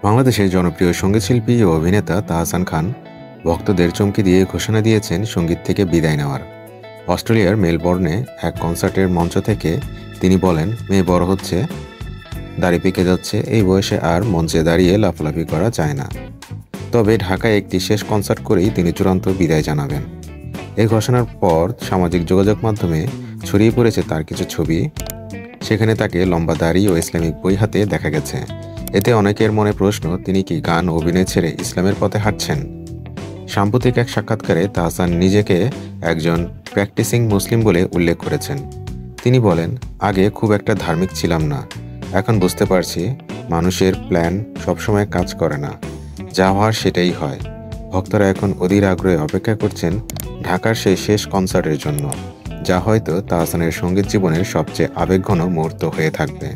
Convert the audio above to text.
বাংলাদেশের জনপ্রিয় সঙ্গীতশিল্পী ও অভিনেতা তাহসান খান ভক্তদের চমকে দিয়ে ঘোষণা দিয়েছেন সঙ্গীত থেকে বিদায় নেওয়ার। অস্ট্রেলিয়ার মেলবোর্নে এক কনসার্টের মঞ্চ থেকে তিনি বলেন, মেয়ে বড় হচ্ছে, দাড়ি পেকে যাচ্ছে, এই বয়সে আর মঞ্চে দাঁড়িয়ে লাফালাফি করা যায় না। তবে ঢাকায় একটি শেষ কনসার্ট করেই তিনি চূড়ান্ত বিদায় জানাবেন। এই ঘোষণার পর সামাজিক যোগাযোগ মাধ্যমে ছড়িয়ে পড়েছে তার কিছু ছবি। সেখানে তাকে লম্বা দাড়ি ও ইসলামিক বই হাতে দেখা গেছে। এতে অনেকের মনে প্রশ্ন, তিনি কি গান ও অভিনয় ছেড়ে ইসলামের পথে হাঁটছেন? সাম্প্রতিক এক সাক্ষাৎকারে তাহসান নিজেকে একজন প্র্যাকটিসিং মুসলিম বলে উল্লেখ করেছেন। তিনি বলেন, আগে খুব একটা ধার্মিক ছিলাম না, এখন বুঝতে পারছি মানুষের প্ল্যান সবসময় কাজ করে না, যা হওয়ার সেটাই হয়। ভক্তরা এখন অধীর আগ্রহে অপেক্ষা করছেন ঢাকার সেই শেষ কনসার্টের জন্য, যা হয়তো তাহসানের সঙ্গীত জীবনের সবচেয়ে আবেগঘন মুহূর্ত হয়ে থাকবে।